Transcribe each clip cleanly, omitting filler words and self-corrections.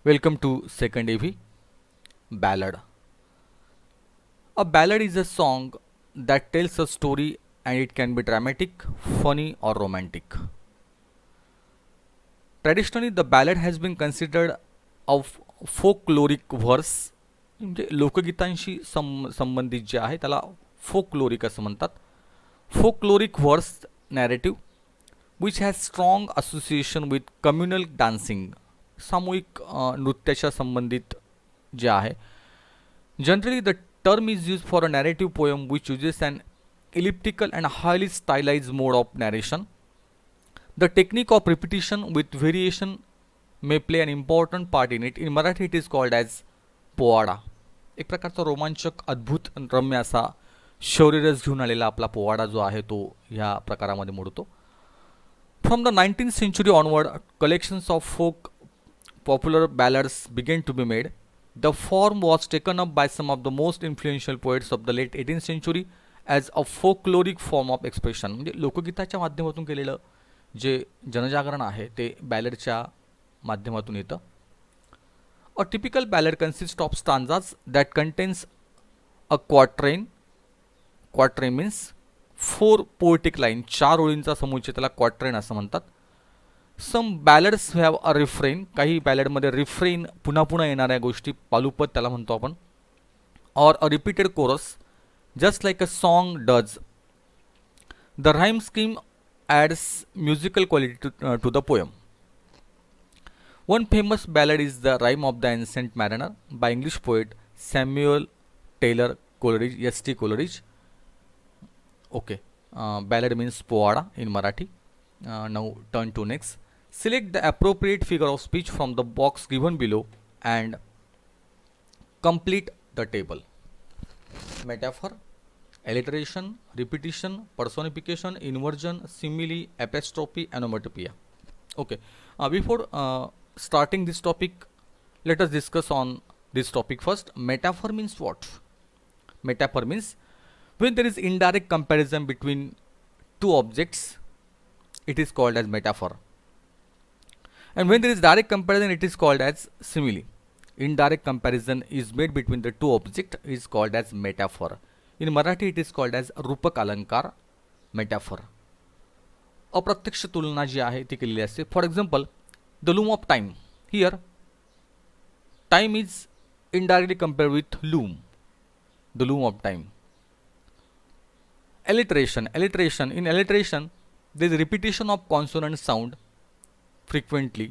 Welcome to second AV Ballad. A ballad is a song that tells a story and it can be dramatic, funny, or romantic. Traditionally, the ballad has been considered of folkloric verse म्हणजे लोकगीतांशी संबंधित जे आहे त्याला फोकलोरिक असं म्हणतात. Folkloric verse narrative which has strong association with communal dancing सामूहिक नृत्याच्या संबंधित जे आहे. Generally, the term is used for a narrative poem which uses an elliptical and highly stylized mode of narration. The technique of repetition with variation may play an important part in it. In Marathi, it is called as powada. एक प्रकारचा रोमांचक अद्भुत रम्य असा शौर्यरस घेऊन आलेला आपला पोवाडा जो आहे तो ह्या प्रकारामध्ये मोडतो. From the 19th century onward, collections of folk popular ballads began to be made. The form was taken up by some of the most influential poets of the late 18th century as a folkloric form of expression. म्हणजे लोकगीताच्या माध्यमातून केलेलं जे जनजागरण आहे ते बॅलडच्या माध्यमातून येतं. A typical ballad consists of stanzas that contains a quatrain. Quatrain means 4 poetic lines. 4 ओळींचा समुच्चय त्याला क्वाट्रेन असं म्हणतात. सम बॅलड्स हॅव अ रिफ्रेन. काही बॅलडमध्ये रिफ्रेन पुन्हा पुन्हा येणाऱ्या गोष्टी पालुपद त्याला म्हणतो आपण. Or a repeated chorus just like a song does. The rhyme scheme adds musical quality to the poem. One famous ballad is The Rime of the Ancient Mariner by English poet Samuel Taylor Coleridge, S.T. Coleridge. Okay, ballad means poada in Marathi. Now turn to next. Select the appropriate figure of speech from the box given below and complete the table. Metaphor, alliteration, repetition, personification, inversion, simile, apostrophe, onomatopoeia. Okay, before starting this topic, let us discuss on this topic first. Metaphor means what? Metaphor means when there is indirect comparison between two objects, it is called as metaphor. And when there is direct comparison, it is called as simile. Indirect comparison is made between the two objects is called as metaphor. In Marathi, it is called as रूपक अलंकार, metaphor. अप्रत्यक्ष तुलना जी आहे ती केलेली असते. For example, the loom of time. Here, time is indirectly compared with loom, the loom of time. Alliteration. Alliteration. In alliteration, there is repetition of consonant sound frequently.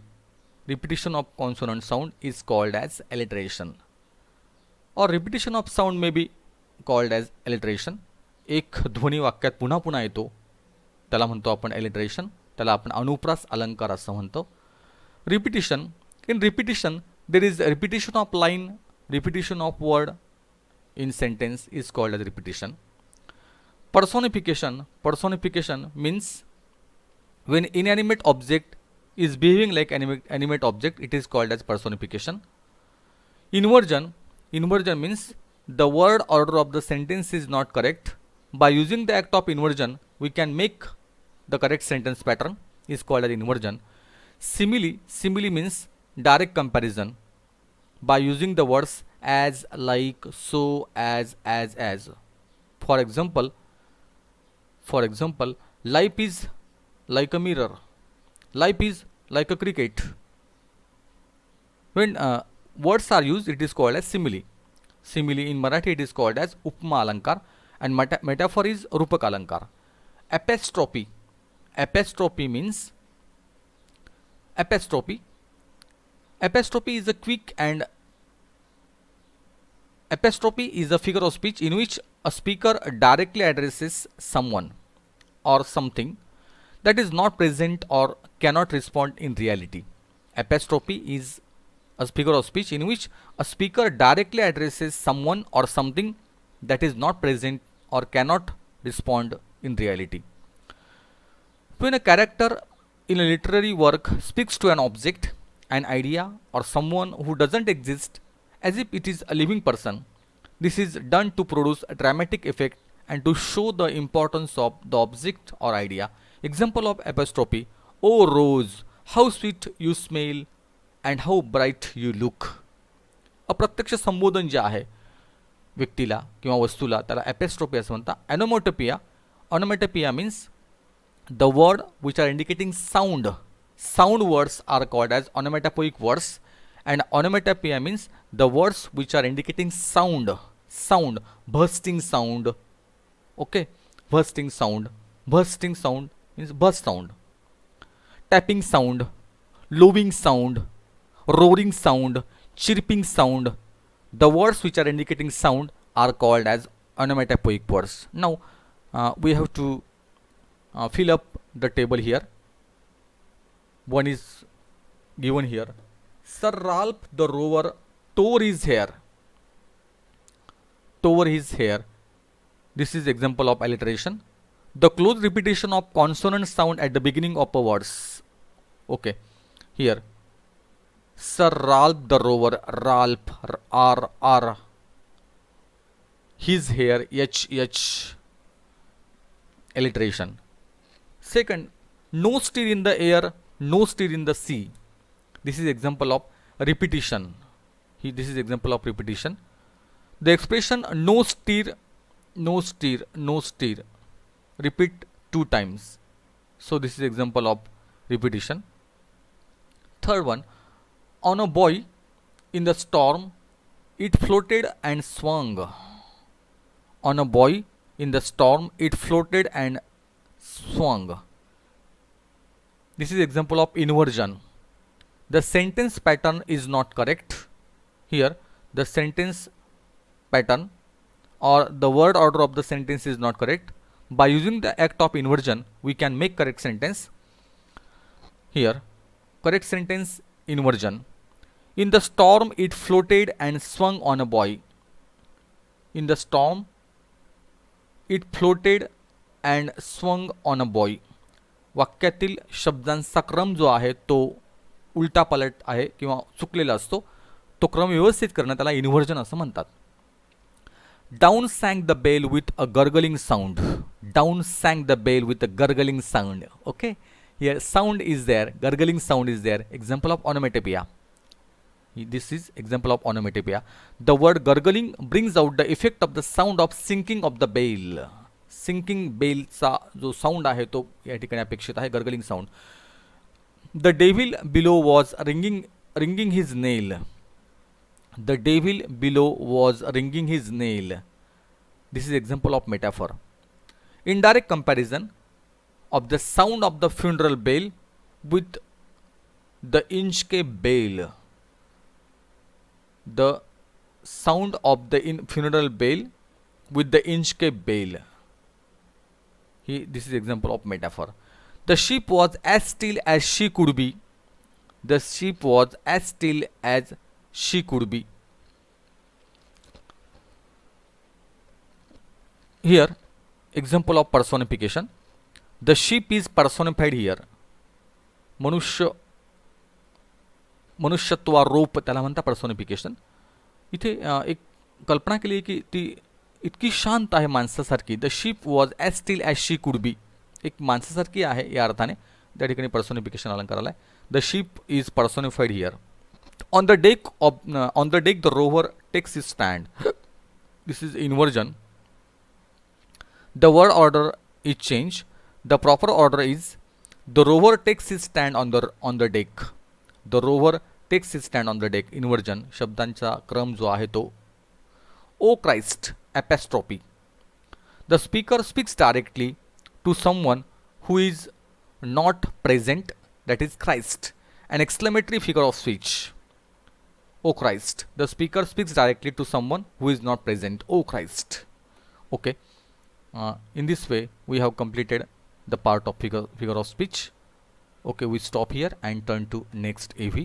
Repetition of consonant sound is called as alliteration. Or repetition of sound may be called as alliteration. एक ध्वनी वाक्यात पुन्हा पुन्हा येतो त्याला म्हणतो आपण alliteration. त्याला आपण अनुप्रास अलंकार असं म्हणतो. Repetition. In repetition, there is repetition of line, repetition of word in sentence is called as repetition. Personification. Personification means when inanimate object is behaving like animate object, it is called as personification. Inversion. Inversion means the word order of the sentence is not correct. By using the act of inversion, we can make the correct sentence pattern is called as inversion. Simile. Simile means direct comparison by using the words as, like, so, as. For example, life is like a mirror. Life is like a cricket. When words are used, it is called as simile. Simile in Marathi, it is called as upma alankar, and metaphor is rupak alankar. Apostrophe. Apostrophe means apostrophe. Apostrophe is a quick and apostrophe is a figure of speech in which a speaker directly addresses someone or something that is not present or cannot respond in reality. Apostrophe is a figure of speech in which a speaker directly addresses someone or something that is not present or cannot respond in reality. When a character in a literary work speaks to an object, an idea, or someone who doesn't exist as if it is a living person, this is done to produce a dramatic effect and to show the importance of the object or idea. Example of apostrophe: "Oh Rose, how sweet you smell and how bright you look. अप्रत्यक्ष संबोधन जे आहे व्यक्तीला किंवा वस्तूला त्याला apostrophe असं म्हणतात. Onomatopoeia means the word which are indicating sound. Sound words are called as onomatopoeic words. And onomatopoeia means the words which are indicating sound. Sound, bursting sound. Okay, bursting sound. Bursting sound means burst sound. Tapping sound, lowing sound, roaring sound, chirping sound. The words which are indicating sound are called as onomatopoeic words. Now we have to fill up the table here. One is given here. Sir Ralph the Rover tore his hair. Tore his hair. This is example of alliteration. The close repetition of consonant sound at the beginning of a words. Okay, here Sir Ralph the Rover, Ralph, R R, his hair, H H, alliteration. Second, no stir in the air, no stir in the sea. This is example of repetition. This is example of repetition. The expression no stir, no stir, no stir, repeat 2 times. So this is example of repetition. Third one, on a buoy in the storm, it floated and swung. On a buoy in the storm, it floated and swung. This is example of inversion. The sentence pattern is not correct. Here, the sentence pattern or the word order of the sentence is not correct. By using the act of inversion, we can make correct sentence. Here, correct sentence inversion. In the storm, it floated and swung on a buoy. In the storm, it floated and swung on a buoy. वाक्यातील शब्दांचा क्रम जो आहे तो उलटा पलट आहे किंवा चुकलेला असतो. तो क्रम व्यवस्थित करणं त्याला इन्व्हर्जन असं म्हणतात. Down sang the bell with a gurgling sound. Down sang the bell with a gurgling sound. Okay, here sound is there, gurgling sound is there. Example of onomatopoeia. This is example of onomatopoeia. The word gurgling brings out the effect of the sound of sinking of the bell. Sinking bell चा जो sound आहे तो या ठिकाणी अपेक्षित आहे, gurgling sound. The devil below was ringing his nail. The devil below was ringing his nail. This is example of metaphor. Indirect comparison of the sound of the funeral bell with the Inchke bell. The sound of the funeral bell with the Inchke bell. This is example of metaphor. The sheep was as still as she could be. The sheep was as still as she could be. Here, example of personification. The sheep is personified here. मनुष्यत्वारोप त्याला म्हणतात personification. इथे एक कल्पना केली की ती इतकी शांत आहे माणसासारखी. The sheep was as still as she could be. एक माणसासारखी आहे या अर्थाने त्या ठिकाणी पर्सोनिफिकेशन अलंकार आला आहे. The sheep is personified here. On the deck the rover takes his stand. This is inversion. The word order is changed. The proper order is the rover takes his stand on the deck. The rover takes his stand on the deck. Inversion. शब्दांचा क्रम जो आहे तो. O Christ, apostrophe. The speaker speaks directly to someone who is not present, that is Christ. An exclamatory figure of speech. O Christ. The speaker speaks directly to someone who is not present. O Christ. Okay. In this way, we have completed the part of figure of speech. Okay, we stop here and turn to next AV.